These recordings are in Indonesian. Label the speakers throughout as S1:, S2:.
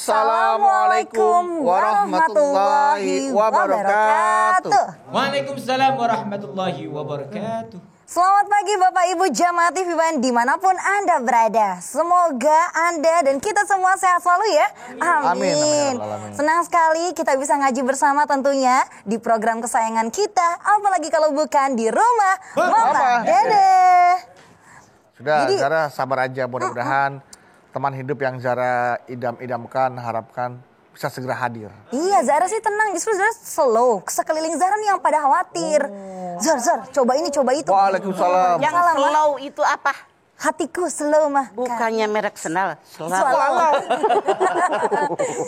S1: Assalamualaikum warahmatullahi wabarakatuh.
S2: Waalaikumsalam warahmatullahi wabarakatuh.
S1: Selamat pagi Bapak Ibu Jamaah TV One dimanapun Anda berada. Semoga Anda dan kita semua sehat selalu ya. Amin. Senang sekali kita bisa ngaji bersama tentunya di program kesayangan kita. Apalagi kalau bukan di rumah Mama Dede.
S3: Sudah, Zara sabar aja, mudah-mudahan teman hidup yang Zara idam-idamkan, harapkan bisa segera hadir.
S1: Iya, Zara sih tenang, justru Zara slow. Sekeliling Zara nih yang pada khawatir. Zara, coba ini, coba itu.
S3: Waalaikumsalam.
S4: Yang slow itu apa?
S1: Hatiku slow mah.
S4: Bukannya merek sendal, slow.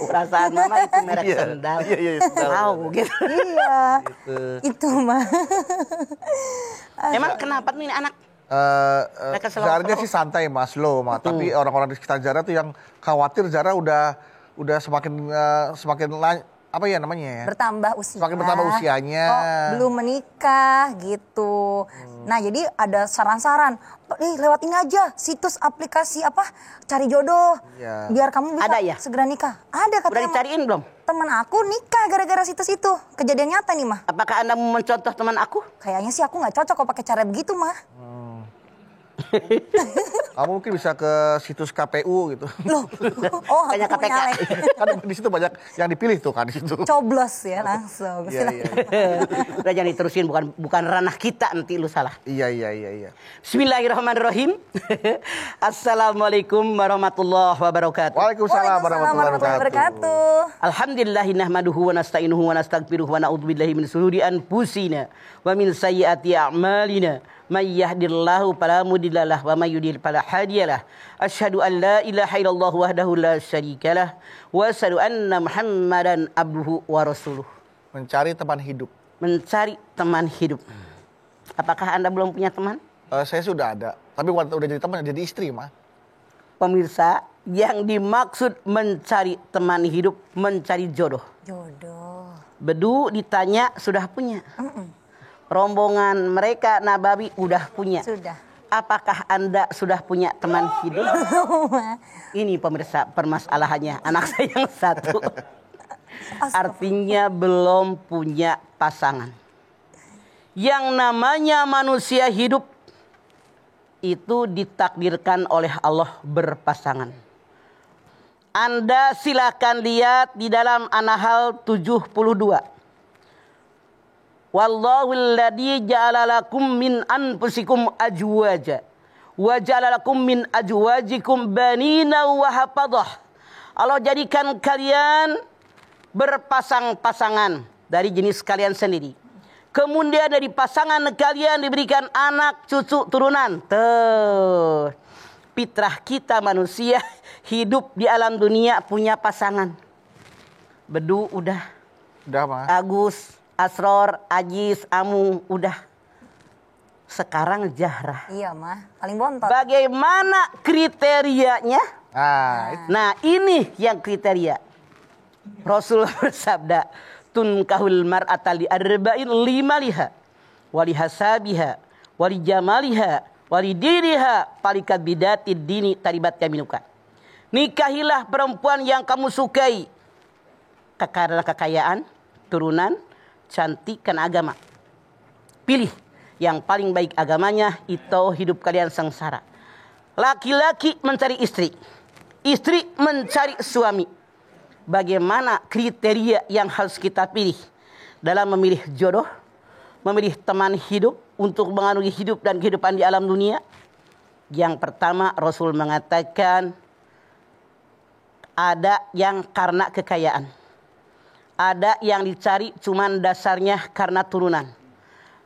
S4: Perasaan mama itu merek sendal.
S3: Iya,
S4: Tahu gitu.
S1: Iya, itu mah.
S4: Emang kenapa nih anak?
S3: Zara sih santai mas, slow mas. Tapi orang-orang di sekitar Zara tuh yang khawatir Zara udah semakin apa ya namanya ya?
S1: Bertambah usia.
S3: Semakin bertambah usianya.
S1: Belum menikah gitu. Nah jadi ada saran-saran. Lewat ini aja situs aplikasi apa cari jodoh.
S3: Ya.
S1: Biar kamu bisa
S4: Ada ya?
S1: segera nikah. Ada katanya.
S4: Udah dicariin belum?
S1: Temen aku nikah gara-gara situs itu. Kejadian nyata nih mah.
S4: Apakah Anda mau mencontoh teman aku?
S1: Kayaknya sih aku nggak cocok kalau pakai cara begitu mah.
S3: Kamu mungkin bisa ke situs KPU gitu.
S1: Loh,
S4: Banyak
S1: aku
S4: KPK.
S1: nyalek.
S3: Kan di situ banyak yang dipilih tuh kan di situ.
S1: Coblos ya langsung.
S3: Iya.
S4: Udah jangan diterusin, bukan ranah kita, nanti lu salah.
S3: Iya.
S4: Bismillahirrahmanirrahim. Assalamualaikum warahmatullahi wabarakatuh.
S3: Waalaikumsalam warahmatullahi wabarakatuh.
S4: Alhamdulillahi nahmaduhu wa nasta'inuhu wa nastaghfiruhu wa na'udzubillahi min shururi anfusina wa min sayyiati a'malina. May yahdihillahu fala mudhillalah wa may yudhlil fala hadiyalah. Asyhadu an la ilaha illallah wahdahu la syarikalah wa asyhadu anna Muhammadan abduhu wa rasuluh.
S3: Mencari teman hidup.
S4: Mencari teman hidup. Apakah Anda belum punya teman?
S3: Saya sudah ada, tapi udah jadi teman, jadi istri mah.
S4: Pemirsa, yang dimaksud mencari teman hidup, mencari jodoh.
S1: Jodoh.
S4: Bedu ditanya sudah punya. Rombongan mereka Nabawi udah punya.
S1: Sudah.
S4: Apakah Anda sudah punya teman hidup? Ini pemirsa permasalahannya anak saya yang satu. Artinya belum punya pasangan. Yang namanya manusia hidup itu ditakdirkan oleh Allah berpasangan. Anda silakan lihat di dalam An-Nahl 72. Wallahu alladzi ja'ala lakum min anfusikum azwaja wa ja'ala lakum min azwajikum banina wa hafadah. Allah jadikan kalian berpasang-pasangan dari jenis kalian sendiri. Kemudian dari pasangan kalian diberikan anak, cucu, turunan. Tuh. Fitrah kita manusia hidup di alam dunia punya pasangan. Bedu udah.
S3: Udah mah.
S4: Agus, Asror, Ajis, Amu, udah. Sekarang Zahra.
S1: Iya mah, paling bontot.
S4: Bagaimana kriterianya? Nah ini yang kriteria. Rasul bersabda, tunkahul mar'ata li arba'in limaliha, wali hasabiha, wali jamaliha, wali diriha, palikat bidati dini taribat yaminuka. Nikahilah perempuan yang kamu sukai. Karena kekayaan, turunan, cantik, dan agama. Pilih yang paling baik agamanya, itu hidup kalian sengsara. Laki-laki mencari istri, istri mencari suami. Bagaimana kriteria yang harus kita pilih dalam memilih jodoh, memilih teman hidup untuk mengarungi hidup dan kehidupan di alam dunia? Yang pertama, Rasul mengatakan ada yang karena kekayaan. Ada yang dicari cuman dasarnya karena turunan.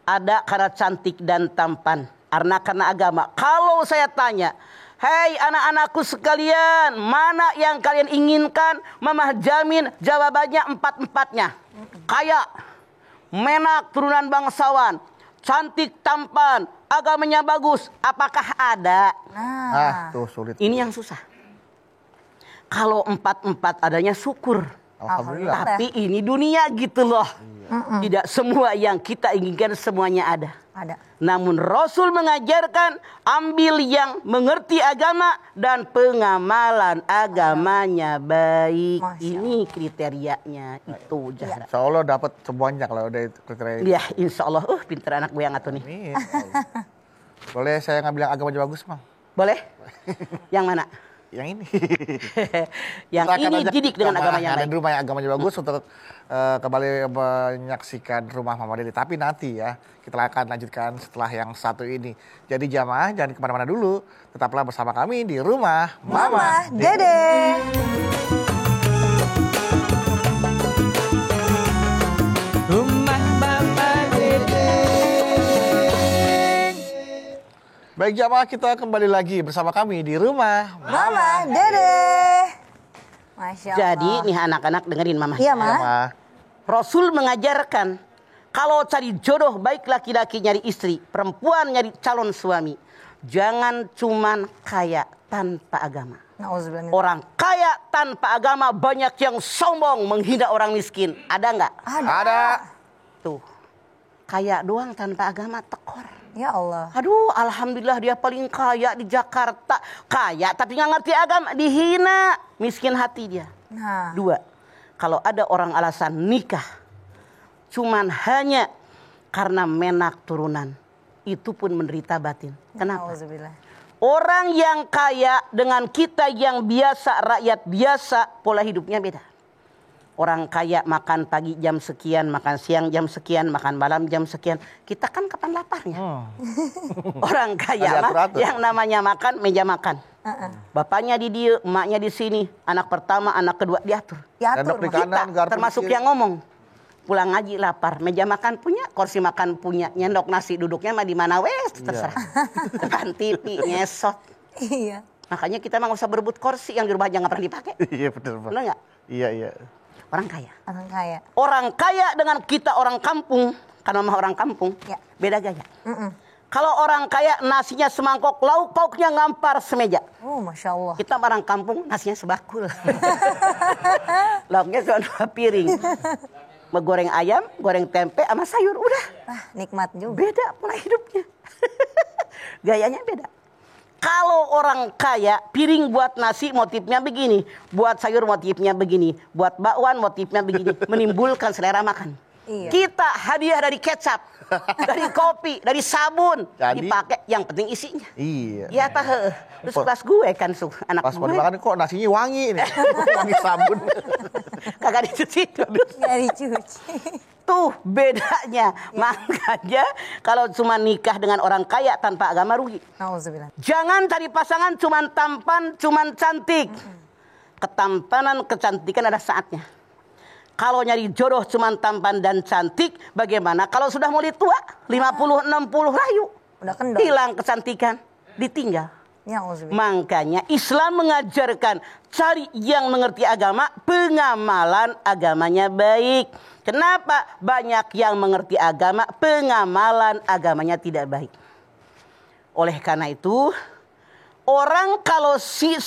S4: Ada karena cantik dan tampan. Karena agama. Kalau saya tanya, hei anak-anakku sekalian, mana yang kalian inginkan? Mamah jamin jawabannya empat-empatnya. Kaya, menak, turunan bangsawan, cantik, tampan, agamanya bagus. Apakah ada?
S3: Tuh sulit.
S4: Ini yang susah. Kalau empat-empat adanya syukur.
S3: Alhamdulillah.
S4: Tapi ini dunia gitu loh. Tidak semua yang kita inginkan semuanya ada. Namun Rasul mengajarkan ambil yang mengerti agama dan pengamalan agamanya baik. Ini kriterianya itu Zahra.
S3: Insya Allah dapat semuanya kalau udah kriteria.
S4: Ya insya Allah. Pinter anak gue yang atuh nih.
S3: Boleh saya ngambil yang agamanya bagus, Mang?
S4: Boleh. Yang mana?
S3: Yang ini.
S4: Yang ini didik dengan agama yang lain.
S3: Ada rumah yang agamanya bagus untuk kembali menyaksikan Rumah Mama Dede. Tapi nanti ya kita akan lanjutkan setelah yang satu ini. Jadi jamaah jangan kemana-mana dulu. Tetaplah bersama kami di Rumah Mama Dede.
S2: Rumah Mama Dede.
S3: Baik jamaah, kita kembali lagi bersama kami di Rumah
S1: Mama Dede. Masya Allah.
S4: Jadi nih anak-anak dengerin Mama.
S1: Iya, Ma.
S4: Rasul mengajarkan kalau cari jodoh baik laki-laki nyari istri, perempuan nyari calon suami. Jangan cuman kaya tanpa agama. Orang kaya tanpa agama banyak yang sombong menghina orang miskin. Ada nggak?
S3: Ada.
S4: Tuh, kaya doang tanpa agama tekor.
S1: Ya Allah.
S4: Aduh, alhamdulillah dia paling kaya di Jakarta. Kaya tapi nggak ngerti agama, dihina. Miskin hati dia.
S1: Nah.
S4: 2, kalau ada orang alasan nikah cuman hanya karena menak turunan, itu pun menderita batin. Kenapa? Orang yang kaya dengan kita yang biasa, rakyat biasa, pola hidupnya beda. Orang kaya makan pagi jam sekian, makan siang jam sekian, makan malam jam sekian. Kita kan kapan laparnya? Orang kaya mah yang namanya makan, meja makan. Bapaknya di dia, emaknya di sini. Anak pertama, anak kedua diatur. Termasuk yang ngomong. Pulang ngaji lapar, meja makan punya, kursi makan punya, nyendok nasi duduknya mah di mana wes terserah. Depan TV nyesot.
S1: Iya.
S4: Makanya kita mah nggak usah berebut kursi yang di rumah aja nggak pernah dipakai.
S3: Iya benar.
S4: Benar nggak?
S3: Iya.
S4: Orang kaya.
S1: Orang kaya
S4: dengan kita orang kampung, karena mah orang kampung, beda gaya. Kalau orang kaya nasinya semangkok, lauk pauknya ngampar semeja.
S1: Oh, Masya Allah.
S4: Kita orang kampung nasinya sebakul. Lauknya cuma 2 piring. Goreng ayam, goreng tempe sama sayur, udah.
S1: Nikmat juga.
S4: Beda pola hidupnya. Gayanya beda. Kalau orang kaya, piring buat nasi motifnya begini, buat sayur motifnya begini, buat bakwan motifnya begini, menimbulkan selera makan.
S1: Iya.
S4: Kita hadiah dari kecap, dari kopi, dari sabun, dipakai yang penting isinya.
S3: Iya.
S4: Ya apa? Terus kelas gue kan anak
S3: pas
S4: gue.
S3: Pas makan kok nasinya wangi nih, wangi sabun.
S4: Kagak dicuci dulu.
S1: Nggak dicuci.
S4: Tuh bedanya. Makanya kalau cuma nikah dengan orang kaya tanpa agama rugi. Jangan cari pasangan cuma tampan, cuma cantik. Ketampanan, kecantikan ada saatnya. Kalau nyari jodoh cuma tampan dan cantik, bagaimana kalau sudah mulai tua? 50, 60 rayu.
S1: Udah kendor.
S4: Hilang kecantikan, ditinggal. Makanya Islam mengajarkan cari yang mengerti agama, pengamalan agamanya baik. Kenapa? Banyak yang mengerti agama, pengamalan agamanya tidak baik. Oleh karena itu, orang kalau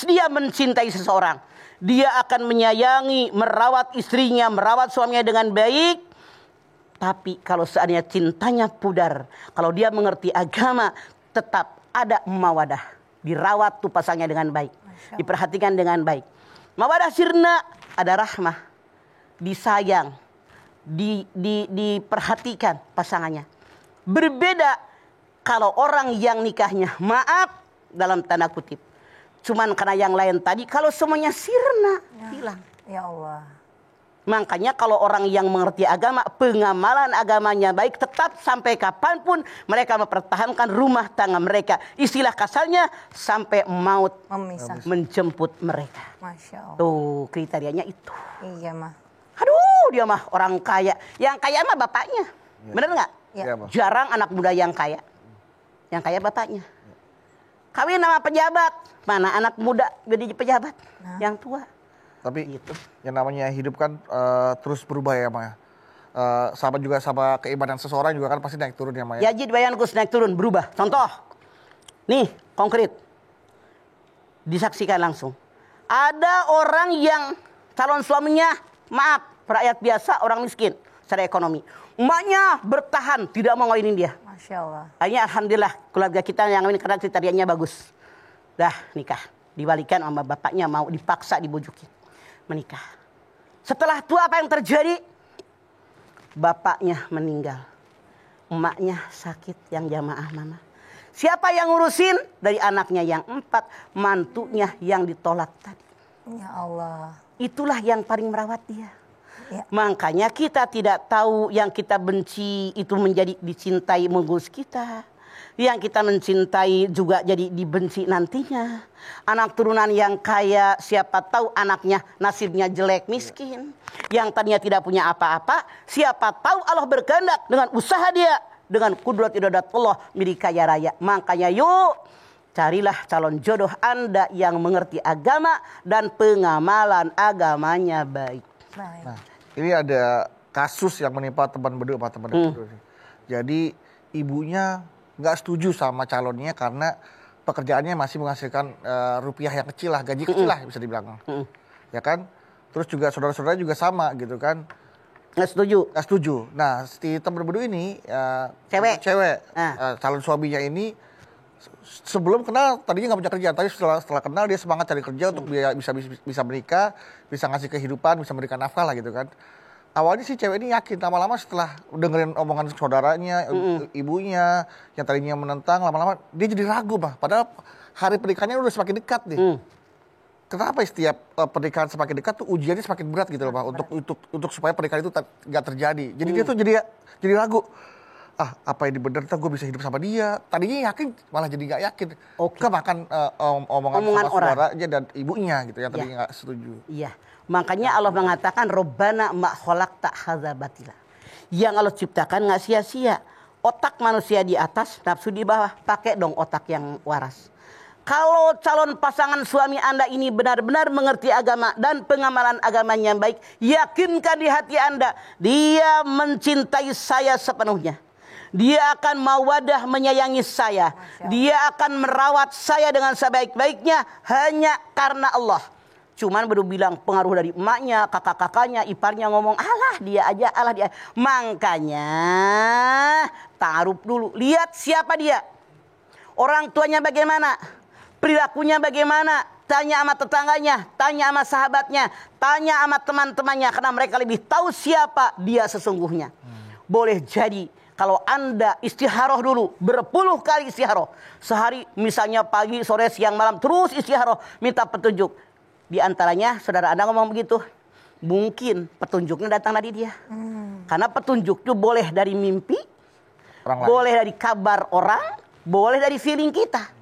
S4: dia mencintai seseorang, dia akan menyayangi, merawat istrinya, merawat suaminya dengan baik. Tapi kalau seandainya cintanya pudar, kalau dia mengerti agama, tetap ada mawadah. Dirawat tuh pasangnya dengan baik. Diperhatikan dengan baik. Mawadah sirna, ada rahmah. Disayang. Diperhatikan pasangannya. Berbeda kalau orang yang nikahnya, maaf dalam tanda kutip, cuman karena yang lain tadi, kalau semuanya sirna, hilang.
S1: Ya Allah.
S4: Makanya kalau orang yang mengerti agama, pengamalan agamanya baik, tetap sampai kapanpun mereka mempertahankan rumah tangga mereka. Istilah kasarnya, sampai maut menjemput mereka.
S1: Masya Allah.
S4: Tuh kriterianya itu.
S1: Iya mah.
S4: Aduh, dia mah orang kaya. Yang kaya mah bapaknya. Ya. Bener nggak?
S1: Ya.
S4: Jarang anak muda yang kaya. Yang kaya bapaknya. Kawin sama pejabat. Mana anak muda jadi pejabat? Yang tua.
S3: Tapi gitu. Yang namanya hidup kan terus berubah ya, Maya. Sama juga sama keimanan seseorang juga kan pasti naik turun ya, Maya.
S4: Ya, jadi bayanku naik turun, berubah. Contoh. Nih, konkret. Disaksikan langsung. Ada orang yang calon suaminya, maaf, rakyat biasa, orang miskin. secara ekonomi. Emaknya bertahan, tidak mau ngawinin dia.
S1: Masya Allah.
S4: Akhirnya alhamdulillah keluarga kita yang ngawin karena kriterianya bagus. Dah nikah. Dibalikan sama bapaknya, mau dipaksa dibujukin. Menikah. Setelah itu apa yang terjadi? Bapaknya meninggal. Emaknya sakit yang jamaah mama. Siapa yang ngurusin? Dari anaknya yang 4, mantunya yang ditolak tadi.
S1: Ya Allah.
S4: Itulah yang paling merawat dia.
S1: Ya.
S4: Makanya kita tidak tahu yang kita benci itu menjadi dicintai mengurus kita. Yang kita mencintai juga jadi dibenci nantinya. Anak turunan yang kaya, siapa tahu anaknya nasibnya jelek miskin. Yang tadinya tidak punya apa-apa, siapa tahu Allah berkehendak dengan usaha dia. Dengan kudrat iradat Allah milik kaya raya. Makanya yuk carilah calon jodoh Anda yang mengerti agama dan pengamalan agamanya baik.
S3: Nah, ini ada kasus yang menimpa teman beduk sama teman beduk. Jadi ibunya nggak setuju sama calonnya karena pekerjaannya masih menghasilkan rupiah yang kecil lah, gaji kecil lah bisa dibilang. Ya kan? Terus juga saudara-saudara juga sama gitu kan.
S4: Nggak setuju.
S3: Nggak setuju. Nah, si teman beduk ini cewek calon suaminya ini sebelum kenal tadinya nggak punya kerja, tapi setelah kenal dia semangat cari kerja untuk bisa menikah, bisa ngasih kehidupan, bisa memberikan nafkah lah gitu kan. Awalnya si cewek ini yakin, lama-lama setelah dengerin omongan saudaranya, ibunya yang tadinya menentang, lama-lama dia jadi ragu bah. Padahal hari pernikahannya udah semakin dekat nih. Kenapa setiap pernikahan semakin dekat tuh ujiannya semakin berat gitu loh bah, untuk supaya pernikahan itu nggak terjadi. Jadi dia tuh jadi ragu. Apa ini benar gue bisa hidup sama dia? Tadinya yakin malah jadi nggak yakin. Kemakan omongan saudaranya dan ibunya gitu yang tadinya nggak setuju.
S4: Iya. Makanya Allah mengatakan Rabbana ma khalaqta hadza batila. Yang Allah ciptakan nggak sia-sia. Otak manusia di atas, nafsu di bawah. Pakai dong otak yang waras. Kalau calon pasangan suami Anda ini benar-benar mengerti agama dan pengamalan agamanya yang baik, yakinkan di hati Anda, dia mencintai saya sepenuhnya. Dia akan mawadah menyayangi saya. Dia akan merawat saya dengan sebaik-baiknya hanya karena Allah. Cuman baru bilang pengaruh dari emaknya, kakak-kakaknya, iparnya ngomong, alah dia aja, alah dia. Makanya taruh dulu. Lihat siapa dia. Orang tuanya bagaimana. Perilakunya bagaimana. Tanya sama tetangganya, tanya sama sahabatnya, tanya sama teman-temannya. Karena mereka lebih tahu siapa dia sesungguhnya. Boleh jadi kalau Anda istiharoh dulu, berpuluh kali istiharoh. Sehari misalnya pagi, sore, siang, malam, terus istiharoh. Minta petunjuk. Di antaranya saudara Anda ngomong begitu. Mungkin petunjuknya datang dari dia. Karena petunjuk itu boleh dari mimpi, boleh dari kabar orang, boleh dari feeling kita.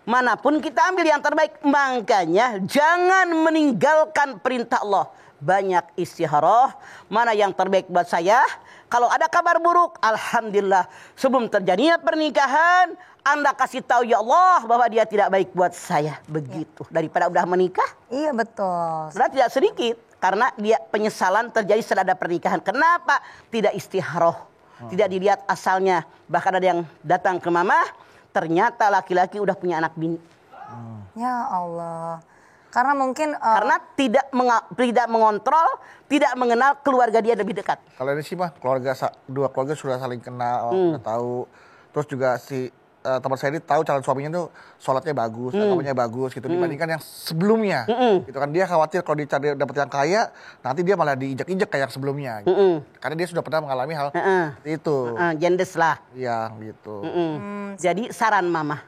S4: Manapun kita ambil yang terbaik. Makanya jangan meninggalkan perintah Allah. Banyak istiharoh. Mana yang terbaik buat saya. Kalau ada kabar buruk, alhamdulillah. Sebelum terjadinya pernikahan, Anda kasih tahu ya Allah bahwa dia tidak baik buat saya. Begitu. Daripada udah menikah.
S1: Iya betul.
S4: Sudah tidak sedikit. Karena dia penyesalan terjadi setelah ada pernikahan. Kenapa? Tidak istiharoh. Tidak dilihat asalnya. Bahkan ada yang datang ke mama. Ternyata laki-laki udah punya anak bini.
S1: Ya Allah. Karena mungkin
S4: karena tidak mengontrol, tidak mengenal keluarga dia lebih dekat.
S3: Kalau ini sih mah dua keluarga sudah saling kenal, udah tahu. Terus juga si teman saya ini tahu calon suaminya tuh sholatnya bagus, agamanya bagus gitu dibandingkan yang sebelumnya. Gitu kan dia khawatir kalau dicari dapat yang kaya, nanti dia malah diinjak-injak kayak yang sebelumnya. Gitu. Karena dia sudah pernah mengalami hal seperti itu.
S4: Jendes lah.
S3: Iya gitu.
S4: Jadi saran mama,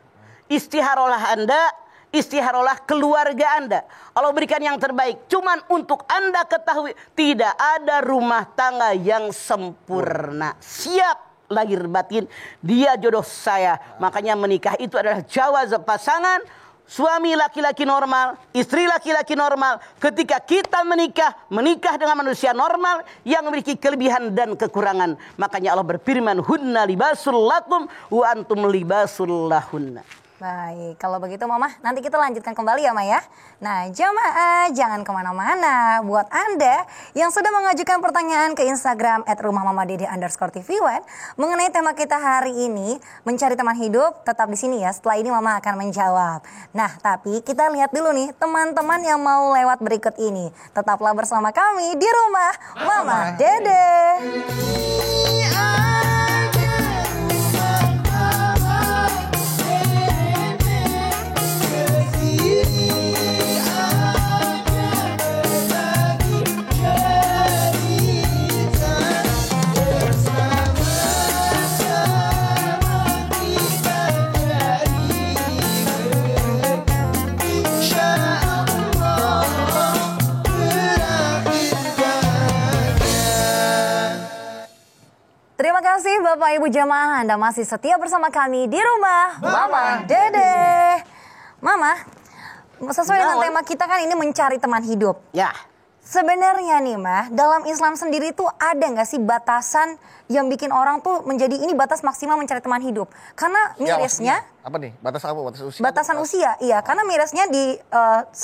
S4: istiharolah Anda. Istiharolah keluarga Anda. Allah berikan yang terbaik. Cuman untuk Anda ketahui, tidak ada rumah tangga yang sempurna. Siap lahir batin, dia jodoh saya. Makanya menikah itu adalah jawaz pasangan. Suami laki-laki normal, istri laki-laki normal. Ketika kita menikah dengan manusia normal yang memiliki kelebihan dan kekurangan. Makanya Allah berfirman, hunna libasul lakum wa antum libasul lahunna.
S1: Baik, kalau begitu Mama, nanti kita lanjutkan kembali ya Ma ya. Nah, jamaah jangan kemana-mana. Buat Anda yang sudah mengajukan pertanyaan ke Instagram @rumahmamadede_tv1 mengenai tema kita hari ini, mencari teman hidup, tetap di sini ya. Setelah ini Mama akan menjawab. Nah, tapi kita lihat dulu nih teman-teman yang mau lewat berikut ini. Tetaplah bersama kami di rumah Mama Dede. Terima kasih Bapak Ibu jamaah, Anda masih setia bersama kami di rumah Mama Dede. Mama, sesuai dengan tema kita kan ini mencari teman hidup.
S4: Ya.
S1: Sebenarnya nih Mah, dalam Islam sendiri tuh ada nggak sih batasan yang bikin orang tuh menjadi ini batas maksimal mencari teman hidup? Karena mirisnya...
S3: Ya, apa nih? Batas apa? Batas usia?
S1: Batasan usia, iya. Karena mirisnya di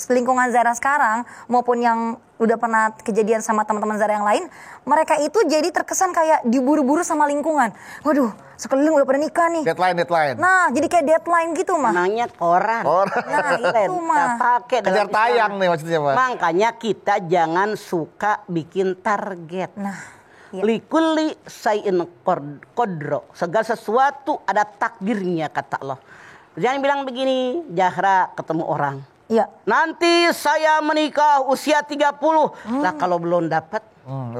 S1: lingkungan Zara sekarang maupun yang udah pernah kejadian sama teman-teman Zara yang lain, mereka itu jadi terkesan kayak diburu-buru sama lingkungan. Waduh, sekeliling udah pada nikah nih.
S3: Deadline.
S1: Nah, jadi kayak deadline gitu mah.
S4: Namanya koran.
S1: Nah, itu mah.
S4: Pakai
S3: Kejar tayang nih maksudnya Pak.
S4: Makanya kita jangan suka bikin target.
S1: Nah, iya.
S4: Likulli sayin kodro. Segala sesuatu ada takdirnya kata Allah. Jangan bilang begini, Zahra ketemu orang.
S1: Iya.
S4: Nanti saya menikah usia 30. Lah kalau belum dapat,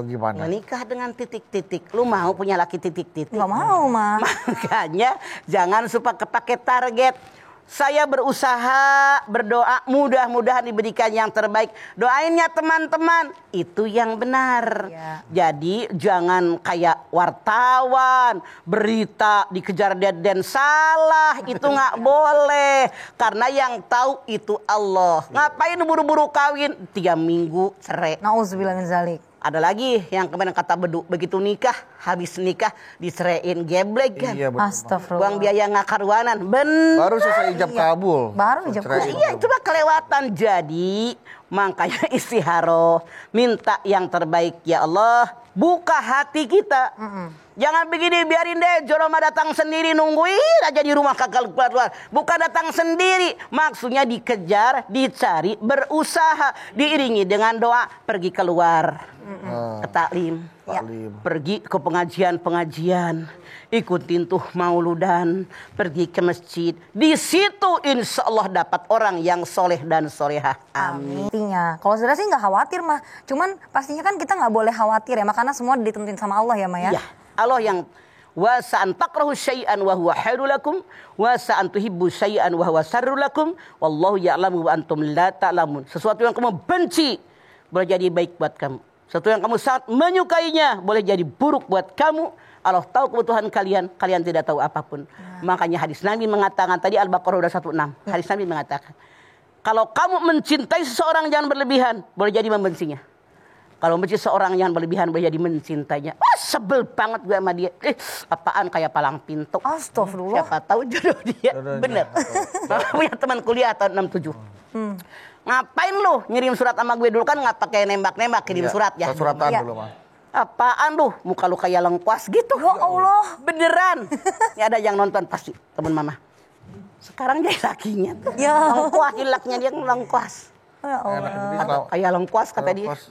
S3: Gimana?
S4: ya nikah dengan titik-titik. Lu mau punya laki titik-titik?
S1: Gak mau mah.
S4: Makanya jangan suka kepake target. Saya berusaha, berdoa, mudah-mudahan diberikan yang terbaik. Doainnya teman-teman, itu yang benar.
S1: Ya.
S4: Jadi jangan kayak wartawan, berita dikejar deadline salah, itu nggak boleh. Karena yang tahu itu Allah. Ngapain buru-buru kawin? 3 minggu cerai.
S1: Nauzubillah min zalik.
S4: Ada lagi yang kemarin kata Bedu, begitu nikah, habis nikah diseraiin geblek kan.
S3: Iya, betul.
S1: Astagfirullah.
S4: Buang biaya ngakaruanan.
S3: Baru selesai ijab kabul.
S1: Baru ijab
S3: Cerai.
S1: kabul.
S4: Iya itu mah kelewatan. Jadi makanya istiharoh, minta yang terbaik ya Allah, buka hati kita. Jangan begini, biarin deh Joroma datang sendiri, nungguin aja di rumah kagak keluar-keluar. Bukan datang sendiri, maksudnya dikejar, dicari, berusaha, diiringi dengan doa, pergi keluar, ke taklim, pergi ke pengajian-pengajian, ikutin tuh mauludan, pergi ke masjid. Di situ insya Allah dapat orang yang soleh dan solehah. Amin.
S1: Intinya, kalau saudara sih nggak khawatir mah. Cuman pastinya kan kita nggak boleh khawatir ya, makanya semua ditentuin sama Allah ya, Ma ya.
S4: Ya, Allah yang wa sa'an takrahu syai'an wa huwa khairul lakum wa sa'an tuhibbu syai'an wa huwa syarrul lakum wallahu ya'lamu wa antum la ta'lamun. Sesuatu yang kamu benci boleh jadi baik buat kamu. Sesuatu yang kamu sangat menyukainya boleh jadi buruk buat kamu. Allah tahu kebutuhan kalian, kalian tidak tahu apapun. Makanya hadis Nabi mengatakan tadi Al-Baqarah 16. Hadis Nabi mengatakan, kalau kamu mencintai seseorang jangan berlebihan, boleh jadi membencinya. Kalau benci seorang yang berlebihan boleh jadi mencintainya. Wah, sebel banget gue sama dia. Apaan kayak palang pintu.
S1: Astagfirullah.
S4: Siapa tahu jodoh dia. Bener. Punya teman kuliah tahun 67. Ngapain lu ngirim surat sama gue dulu kan nggak pakai nembak-nembak kirim surat ya.
S3: Suratan
S1: Iya.
S3: dulu mah.
S4: Apaan lu? Muka lu kayak lengkuas gitu.
S1: Ya Allah.
S4: Beneran. Ini ada yang nonton pasti teman mama. Sekarang jadi lakinya.
S1: Ya.
S4: Lengkuas ilaknya dia lengkuas.
S1: Ya Allah.
S3: Jadi
S4: Kayak lengkuas kata dia.
S3: lengkuas.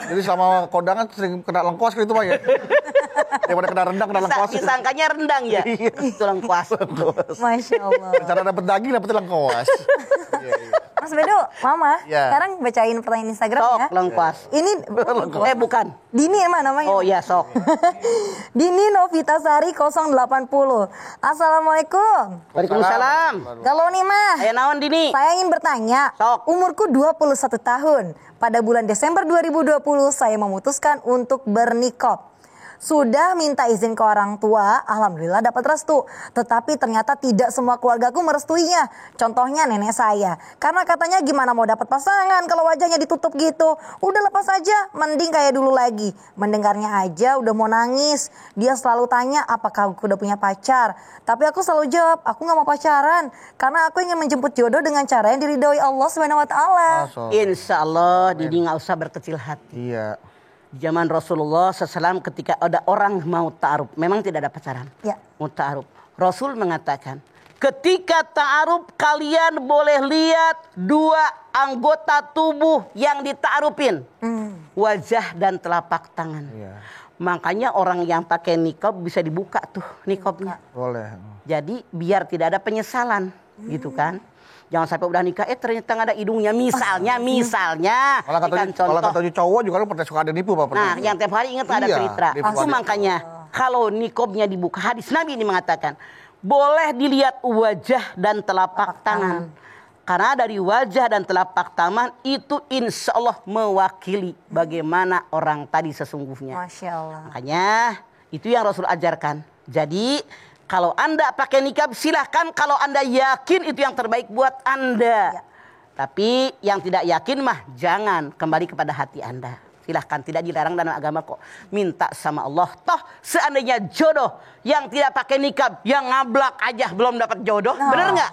S3: Jadi selama kondangan sering kena lengkuas gitu Pak ya. Daripada kena rendang kena lengkuas.
S4: Disangkanya rendang ya. Itu lengkuas.
S1: Masya Allah.
S3: Cara dapet daging dapet lengkuas. Iya, iya.
S1: Mas Bedu, Mama,
S3: Ya.
S1: sekarang bacain pertanyaan Instagram
S4: Sok
S1: ya.
S4: lengkuas.
S1: Ini
S4: Bukan.
S1: Dini emang namanya?
S4: Oh iya sok.
S1: Dini Novitasari 080. Assalamualaikum.
S4: Waalaikumsalam.
S1: Kalau nih mah,
S4: Ayo naon Dini?
S1: saya ingin bertanya.
S4: Sok.
S1: Umurku 21 tahun. Pada bulan Desember 2020 saya memutuskan untuk bernikah. Sudah minta izin ke orang tua, alhamdulillah dapat restu. Tetapi ternyata tidak semua keluargaku merestuinya. Contohnya nenek saya. Karena katanya gimana mau dapat pasangan kalau wajahnya ditutup gitu. Udah lepas aja, mending kayak dulu lagi. Mendengarnya aja udah mau nangis. Dia selalu tanya apakah aku udah punya pacar. Tapi aku selalu jawab, aku gak mau pacaran. Karena aku ingin menjemput jodoh dengan cara yang diridhoi Allah SWT.
S4: Insya Allah Didi gak usah berkecil hati.
S3: Iya.
S4: Zaman Rasulullah SAW ketika ada orang mau ta'aruf, memang tidak ada pacaran.
S1: Ya.
S4: Mau ta'aruf. Rasul mengatakan, ketika ta'aruf kalian boleh lihat dua anggota tubuh yang dita'arufin. Wajah dan telapak tangan.
S3: Iya.
S4: Makanya orang yang pakai niqab bisa dibuka tuh niqabnya.
S3: Boleh.
S4: Jadi biar tidak ada penyesalan gitu kan. Jangan sampai udah nikah, ternyata nggak ada hidungnya. Misalnya.
S3: Kalau katanya cowok juga pernah suka ada nipu Pak.
S4: Nah, yang tiap hari ingat ada cerita. Itu makanya kalau nikobnya dibuka, hadis Nabi ini mengatakan, boleh dilihat wajah dan telapak tangan. Karena dari wajah dan telapak tangan itu insya Allah mewakili bagaimana orang tadi sesungguhnya.
S1: Masya Allah.
S4: Makanya itu yang Rasul ajarkan. Jadi kalau Anda pakai nikab silahkan, kalau Anda yakin itu yang terbaik buat Anda. Ya. Tapi yang tidak yakin mah jangan, kembali kepada hati Anda. Silahkan, tidak dilarang dalam agama kok. Minta sama Allah. Toh seandainya jodoh yang tidak pakai nikab, yang ngablak aja belum dapat jodoh. Nah. Bener nggak?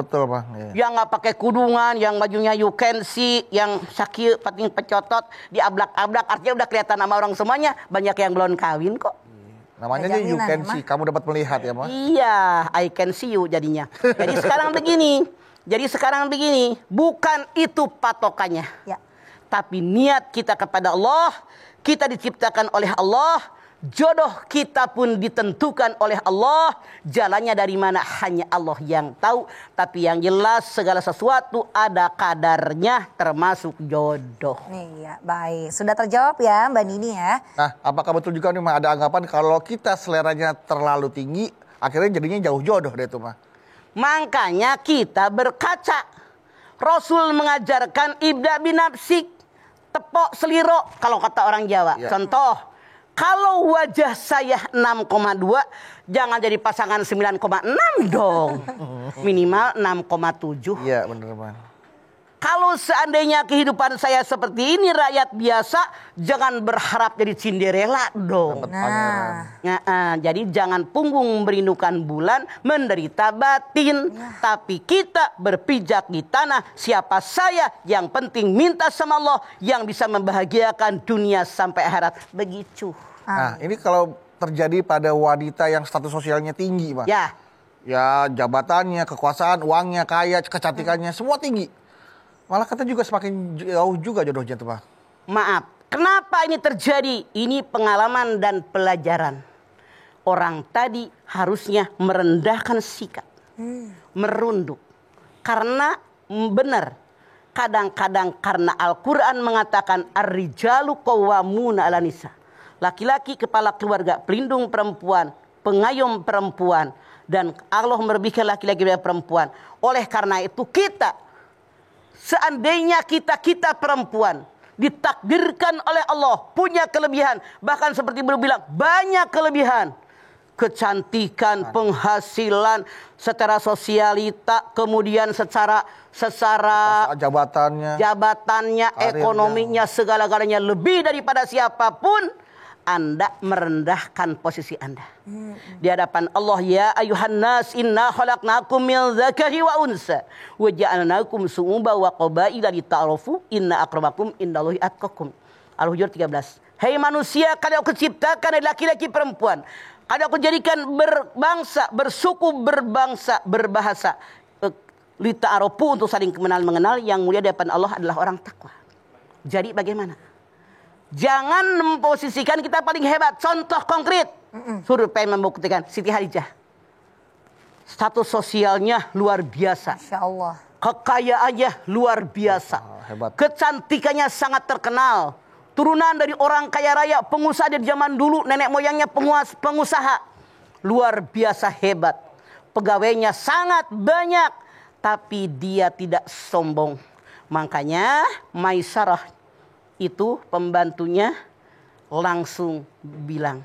S3: Betul Pak. Ya.
S4: Yang nggak pakai kudungan, yang bajunya you can see, yang sakit, pating pecotot, diablak-ablak. Artinya udah kelihatan sama orang semuanya. Banyak yang belum kawin kok.
S3: Namanya aja you can see, kamu dapat melihat ya, Mas?
S4: Iya, I can see you jadinya. Jadi sekarang begini, bukan itu patokannya. Ya. Tapi niat kita kepada Allah, kita diciptakan oleh Allah, jodoh kita pun ditentukan oleh Allah, jalannya dari mana hanya Allah yang tahu. Tapi yang jelas segala sesuatu ada kadarnya termasuk jodoh.
S1: Iya, baik. Sudah terjawab ya Mbak Nini ya.
S3: Nah, apakah betul juga nih Mah ada anggapan kalau kita seleranya terlalu tinggi, akhirnya jadinya jauh jodoh deh itu Mah.
S4: Makanya kita berkaca. Rasul mengajarkan ibda binafsik, tepok seliro kalau kata orang Jawa. Ya. Contoh, kalau wajah saya 6,2, jangan jadi pasangan 9,6 dong. Minimal 6,7.
S3: Iya benar Bang.
S4: Kalau seandainya kehidupan saya seperti ini rakyat biasa, jangan berharap jadi Cinderella dong. Jadi jangan punggung merindukan bulan, menderita batin. Tapi kita berpijak di tanah, siapa saya, yang penting minta sama Allah yang bisa membahagiakan dunia sampai akhirat. Begitu.
S3: Nah ini kalau terjadi pada wanita yang status sosialnya tinggi Pak.
S4: Ya.
S3: Ya jabatannya, kekuasaan, uangnya, kaya, kecantikannya, semua tinggi. Malah kata juga semakin jauh juga jodohnya tuh Pak.
S4: Maaf, kenapa ini terjadi? Ini pengalaman dan pelajaran. Orang tadi harusnya merendahkan sikap. Merunduk. Karena benar. Kadang-kadang karena Al-Quran mengatakan ar-rijalu qawwamuna 'alan nisa. Laki-laki kepala keluarga, pelindung perempuan, pengayom perempuan. Dan Allah merebihkan laki-laki dan perempuan. Oleh karena itu kita, seandainya kita perempuan ditakdirkan oleh Allah punya kelebihan, bahkan seperti berbilang banyak kelebihan, kecantikan, penghasilan, secara sosialita, kemudian secara jabatannya, ekonominya, segala-galanya lebih daripada siapapun, Anda merendahkan posisi Anda di hadapan Allah. Ya ayuhan nas inna khalaqnakum min dzakari wa unsa wa ja'alnakum syu'uban wa qabaila lita'arafu inna akramakum indallahi atqakum. Al-Hujurat 13. Hai manusia, kalian aku ciptakan dari laki-laki perempuan. Kalian aku jadikan berbangsa, bersuku, berbangsa, berbahasa. Lita'arafu untuk saling mengenal, yang mulia di hadapan Allah adalah orang takwa. Jadi bagaimana? Jangan memposisikan kita paling hebat. Contoh konkret. Survei membuktikan Siti Hadijah. Status sosialnya luar biasa.
S1: Masya Allah.
S4: Kekayaannya luar biasa.
S3: Hebat.
S4: Kecantikannya sangat terkenal. Turunan dari orang kaya raya, pengusaha dari zaman dulu, nenek moyangnya pengusaha. Luar biasa hebat. Pegawainya sangat banyak. Tapi dia tidak sombong. Makanya Maisarah itu pembantunya langsung bilang,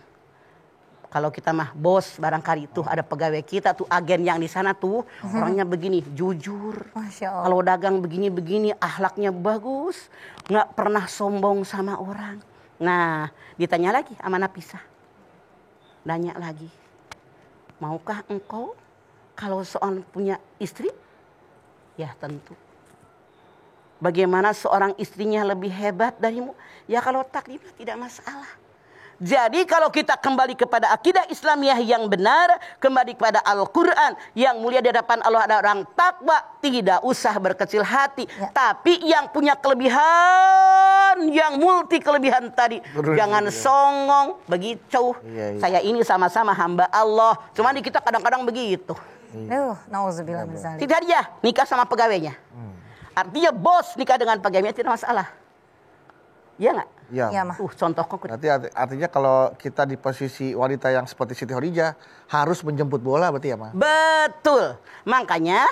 S4: Kalau kita mah bos, barangkali tuh ada pegawai kita tuh, agen yang di sana tuh orangnya begini, jujur.
S1: Masya Allah.
S4: Kalau dagang begini-begini, akhlaknya bagus, nggak pernah sombong sama orang. Nah, ditanya lagi sama Nafisah. Nanya lagi, maukah engkau kalau seorang punya istri? Ya tentu. Bagaimana seorang istrinya lebih hebat darimu? Ya kalau takdirnya tidak masalah. Jadi kalau kita kembali kepada akidah Islamiyah yang benar, kembali kepada Al-Quran yang mulia di hadapan Allah, ada orang takwa, tidak usah berkecil hati. Ya. Tapi yang punya kelebihan, yang multi kelebihan tadi, jangan songong, begitu. Ya. Saya ini sama-sama hamba Allah. Cuma di kita kadang-kadang begitu.
S1: Nauzubillah min dzalik.
S4: Tidak dia nikah sama pegawainya. Artinya bos nikah dengan pegawainya tidak masalah. Iya nggak?
S3: Iya.
S4: Contoh konkret.
S3: Artinya kalau kita di posisi wanita yang seperti Siti Khadijah harus menjemput bola berarti ya, Ma?
S4: Betul. Makanya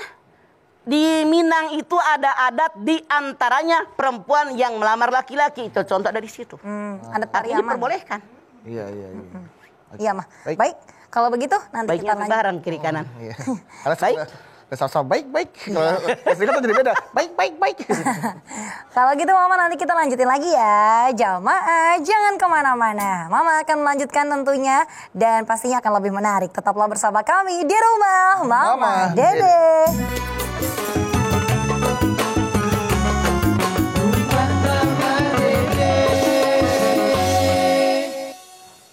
S4: di Minang itu ada adat di antaranya perempuan yang melamar laki-laki. Itu contoh dari situ.
S1: Adat Pariaman.
S4: Diperbolehkan.
S3: Iya.
S1: Iya, Ma. Baik. Kalau begitu nanti
S4: baiknya
S1: kita lanjut.
S4: bareng kiri kanan.
S3: Iya.
S4: Baik.
S3: Sama-sama baik. Kalau istilah jadi beda. Baik.
S1: Kalau gitu Mama nanti kita lanjutin lagi ya. Jamaah jangan kemana-mana. Mama akan melanjutkan tentunya. Dan pastinya akan lebih menarik. Tetaplah bersama kami di rumah Mama Dede.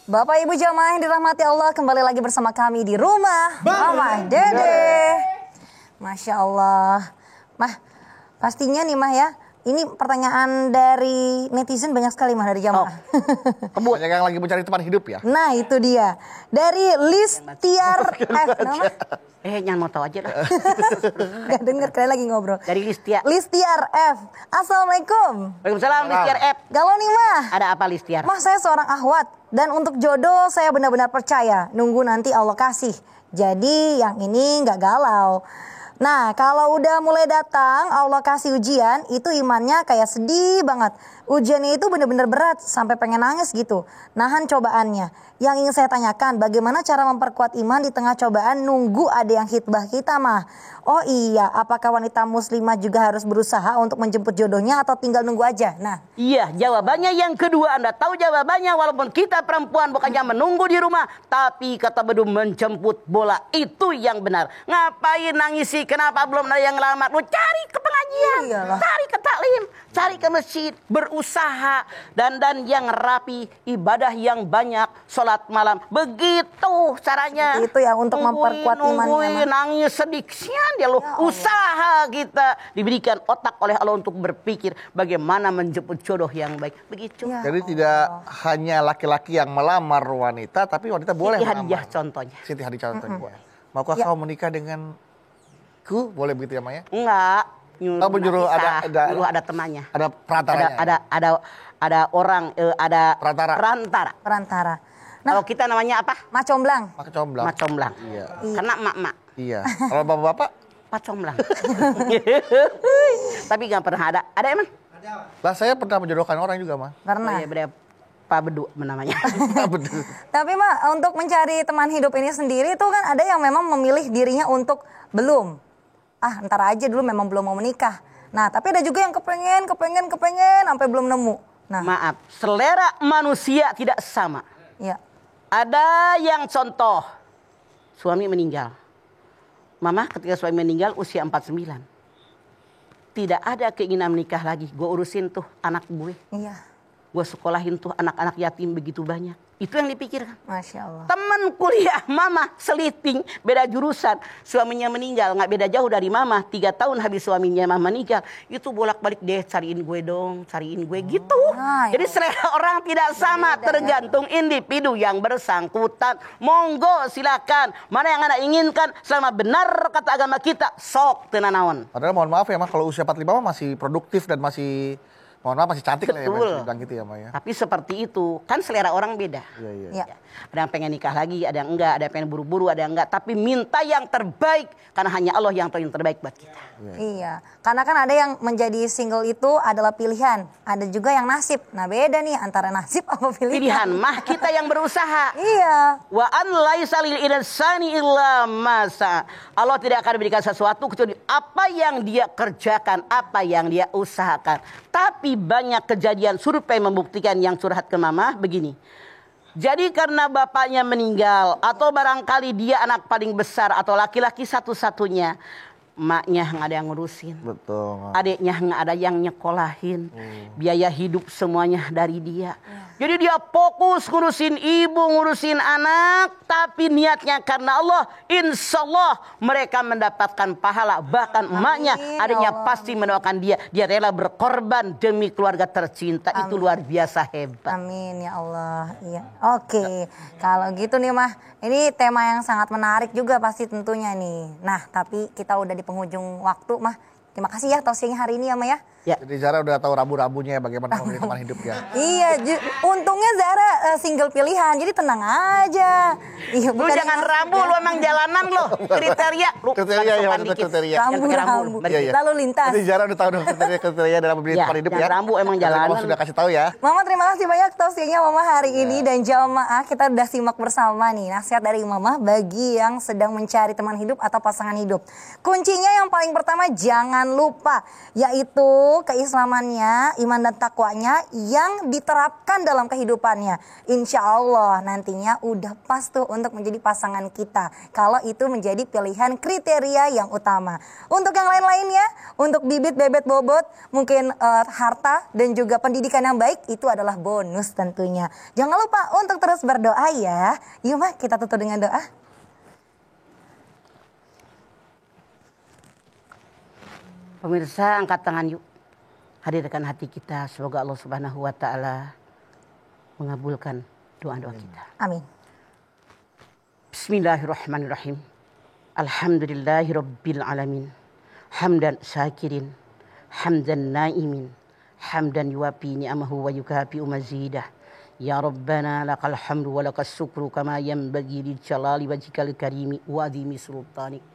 S1: Bapak Ibu jamaah yang dirahmati Allah, kembali lagi bersama kami di rumah Mama Dede. Masya Allah. Mah, pastinya nih Mah ya, ini pertanyaan dari netizen banyak sekali Mah, dari jamaah.
S3: Banyak yang lagi mencari teman hidup ya?
S1: Nah itu dia. Dari Listiar F. Nama?
S4: Jangan mau tahu aja lah.
S1: Gak denger, kalian lagi ngobrol.
S4: Dari
S1: Listiar F. Assalamualaikum.
S4: Waalaikumsalam Listiar F.
S1: Galau nih Mah.
S4: Ada apa Listiar?
S1: Mah, saya seorang akhwat. Dan untuk jodoh saya benar-benar percaya. Nunggu nanti Allah kasih. Jadi yang ini gak galau. Nah, kalau udah mulai datang Allah kasih ujian, itu imannya kayak sedih banget. Ujiannya itu benar-benar berat sampai pengen nangis gitu. Nahan cobaannya. Yang ingin saya tanyakan, bagaimana cara memperkuat iman di tengah cobaan nunggu ada yang hitbah kita Mah? Oh iya, apakah wanita muslimah juga harus berusaha untuk menjemput jodohnya atau tinggal nunggu aja? Nah,
S4: iya, jawabannya yang kedua. Anda tahu jawabannya, walaupun kita perempuan bukannya menunggu di rumah, tapi kata Bedum menjemput bola. Itu yang benar. Ngapain nangisi? Kenapa belum ada yang ngelamar? Lu cari ke pengajian, cari ke taklim, cari ke masjid, berusaha, dandan yang rapi, ibadah yang banyak, sholat malam. Begitu caranya.
S1: Itu ya untuk memperkuat imannya.
S4: Nangis sedikit dia lu. Usaha kita diberikan otak oleh Allah untuk berpikir bagaimana menjemput jodoh yang baik. Begitu.
S1: Ya.
S3: Jadi tidak hanya laki-laki yang melamar wanita, tapi wanita boleh
S4: Siti
S3: melamar.
S4: Khadijah contohnya.
S3: Siti Khadijah contohnya. Maukah kau menikah denganku? Boleh begitu ya, Maya?
S4: Enggak.
S3: Menyuruh
S4: ada temannya.
S3: Ada perantaranya.
S4: Ada orang, ada
S3: perantara.
S1: Nah,
S4: kalau kita namanya apa?
S1: Macomblang.
S4: Macomblang.
S3: Iya.
S4: Karena mak-mak.
S3: Iya. Kalau bapak-bapak?
S4: Pacomblang. Tapi gak pernah ada. Ada emang?
S3: Lah saya pernah menjodohkan orang juga, Mah.
S1: Karena.
S4: Oh, iya, Pak Bedu namanya.
S1: Tapi Mah, untuk mencari teman hidup ini sendiri itu kan ada yang memang memilih dirinya untuk belum. Ntar aja dulu, memang belum mau menikah. Nah, tapi ada juga yang kepengen sampai belum nemu. Nah,
S4: maaf, selera manusia tidak sama.
S1: Iya.
S4: Ada yang contoh suami meninggal. Mama ketika suami meninggal usia 49. Tidak ada keinginan menikah lagi. Gue urusin tuh anak gue.
S1: Iya.
S4: Gue sekolahin tuh anak-anak yatim begitu banyak. Itu yang dipikirkan.
S1: Masya Allah.
S4: Teman kuliah mama seliting, beda jurusan. Suaminya meninggal, gak beda jauh dari mama. 3 tahun habis suaminya mama meninggal. Itu bolak-balik deh, cariin gue dong, cariin gue gitu. Jadi selera orang tidak sama, tergantung individu yang bersangkutan. Monggo silakan, mana yang Anda inginkan selama benar kata agama kita, sok tenanawan.
S3: Padahal mohon maaf ya, Mah, kalau usia 45 masih produktif dan masih Mohon maaf masih cantik lah ya,
S4: Betul.
S3: bilang gitu ya, Ma ya.
S4: Tapi seperti itu, kan selera orang beda.
S3: Iya.
S1: Ya.
S4: Ada yang pengen nikah lagi, ada yang enggak, ada yang pengen buru-buru, ada yang enggak. Tapi minta yang terbaik, karena hanya Allah yang tahu yang terbaik buat kita.
S1: Iya, karena kan ada yang menjadi single itu adalah pilihan, ada juga yang nasib. Nah beda nih antara nasib apa pilihan.
S4: Pilihan mah kita yang berusaha.
S1: Iya.
S4: Wa an laisa lil insani illa ma sa'a. Allah tidak akan memberikan sesuatu kecuali apa yang dia kerjakan, apa yang dia usahakan. Tapi banyak kejadian survei membuktikan yang curhat ke mama begini. Jadi karena bapaknya meninggal atau barangkali dia anak paling besar atau laki-laki satu-satunya, maknya nggak ada yang ngurusin.
S3: Betul.
S4: Adiknya nggak ada yang nyekolahin. Biaya hidup semuanya dari dia. Jadi dia fokus ngurusin ibu, ngurusin anak. Tapi niatnya karena Allah, insya Allah mereka mendapatkan pahala. Bahkan emaknya, adiknya pasti mendoakan dia. Dia rela berkorban demi keluarga tercinta. Itu luar biasa hebat.
S1: Amin ya Allah. Iya. Oke. Kalau gitu nih Mah, ini tema yang sangat menarik juga pasti tentunya nih. Nah, tapi kita udah di penghujung waktu Mah. Terima kasih ya tausiahnya hari ini ya Mah ya.
S4: Ya.
S3: Jadi Zara udah tahu rabu-rabunya bagaimana memilih teman hidup ya.
S1: Iya, untungnya Zara single pilihan, jadi tenang aja. Iya,
S4: Lu jangan rambu, lu emang jalanan lo. Kriteria, lu
S3: Kriteria ya,
S4: pasokan
S3: maksudnya
S4: dikit.
S3: kriteria.
S1: Rambu.
S3: Iya, iya.
S1: Lalu lintas.
S3: Jadi Zara udah tahu dong kriteria dalam memilih
S4: Ya,
S3: teman hidup
S4: yang
S3: ya.
S4: rambu emang
S3: Jadi
S4: jalanan.
S3: Mama sudah kasih tahu ya.
S1: Mama terima kasih banyak tausiahnya Mama hari ini dan jamaah kita udah simak bersama nih nasihat dari Mama bagi yang sedang mencari teman hidup atau pasangan hidup. Kuncinya yang paling pertama jangan lupa yaitu keislamannya, iman dan takwanya yang diterapkan dalam kehidupannya. Insya Allah nantinya udah pas tuh untuk menjadi pasangan kita. Kalau itu menjadi pilihan kriteria yang utama. Untuk yang lain-lainnya, untuk bibit bebet bobot, mungkin harta dan juga pendidikan yang baik itu adalah bonus tentunya. Jangan lupa untuk terus berdoa ya. Yuk Mah kita tutup dengan doa.
S4: Pemirsa angkat tangan yuk. Hadirkan hati kita. Semoga Allah Subhanahu wa Ta'ala mengabulkan doa-doa kita.
S1: Amin.
S4: Bismillahirrahmanirrahim. Alhamdulillahi Rabbil alamin. Hamdan syakirin. Hamdan naimin. Hamdan yuwafi ni'amahu wa yukafi mazidah. Ya Rabbana lakal hamdu wa lakas syukru kama yanbaghi li jalali wajhikal karimi wa azimi sultanik.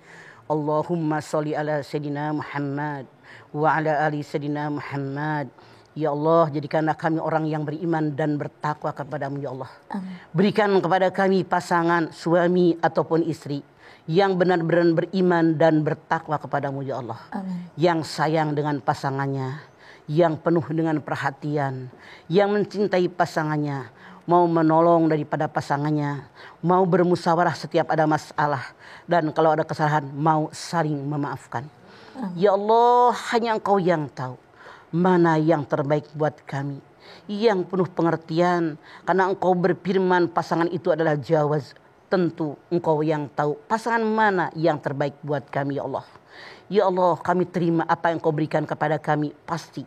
S4: Allahumma sholli ala Sayyidina Muhammad wa ala ali Sayyidina Muhammad. Ya Allah, jadikanlah kami orang yang beriman dan bertakwa kepadamu ya Allah. Amin. Berikan kepada kami pasangan suami ataupun istri yang benar-benar beriman dan bertakwa kepadamu ya Allah. Amin. Yang sayang dengan pasangannya, yang penuh dengan perhatian, yang mencintai pasangannya, mau menolong daripada pasangannya, mau bermusyawarah setiap ada masalah, dan kalau ada kesalahan mau saling memaafkan. Ya Allah, hanya Engkau yang tahu mana yang terbaik buat kami, yang penuh pengertian, karena Engkau berfirman pasangan itu adalah jawaz. Tentu Engkau yang tahu pasangan mana yang terbaik buat kami ya Allah. Ya Allah, kami terima apa yang Engkau berikan kepada kami pasti,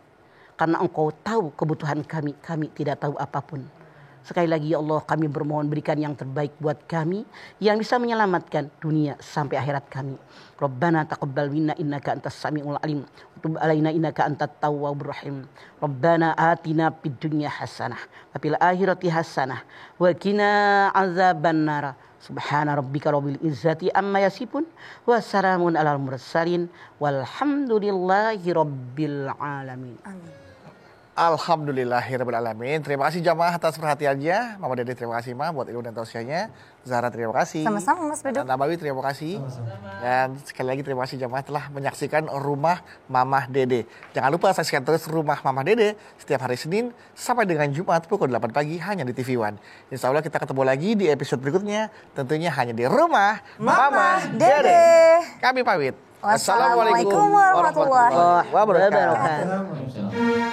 S4: karena Engkau tahu kebutuhan kami, kami tidak tahu apapun. Sekali lagi ya Allah, kami bermohon berikan yang terbaik buat kami yang bisa menyelamatkan dunia sampai akhirat kami. Rabbana taqabbal minna innaka antas samiul alim wa tub alaina innaka antat tawwabur rahim. Rabbana atina fid dunya hasanah wa fil akhirati hasanah wa qina azabannar. Subhana rabbika rabbil izzati amma yasifun wa salamun alal mursalin walhamdulillahi rabbil alamin. Amin.
S3: Alhamdulillahirrahmanirrahim. Terima kasih jamaah atas perhatiannya. Mama Dede terima kasih Ma buat ilmu dan tausiahnya. Zahra terima kasih.
S1: Sama-sama Mas Bedu.
S3: Dan Nabawi terima kasih. Sama-sama. Dan sekali lagi terima kasih jamaah telah menyaksikan Rumah Mama Dede. Jangan lupa saksikan terus Rumah Mama Dede setiap hari Senin sampai dengan Jumat pukul 8 pagi hanya di TV One. Insya Allah kita ketemu lagi di episode berikutnya. Tentunya hanya di Rumah Mama Dede. Kami pamit.
S1: Wassalamualaikum warahmatullahi wabarakatuh.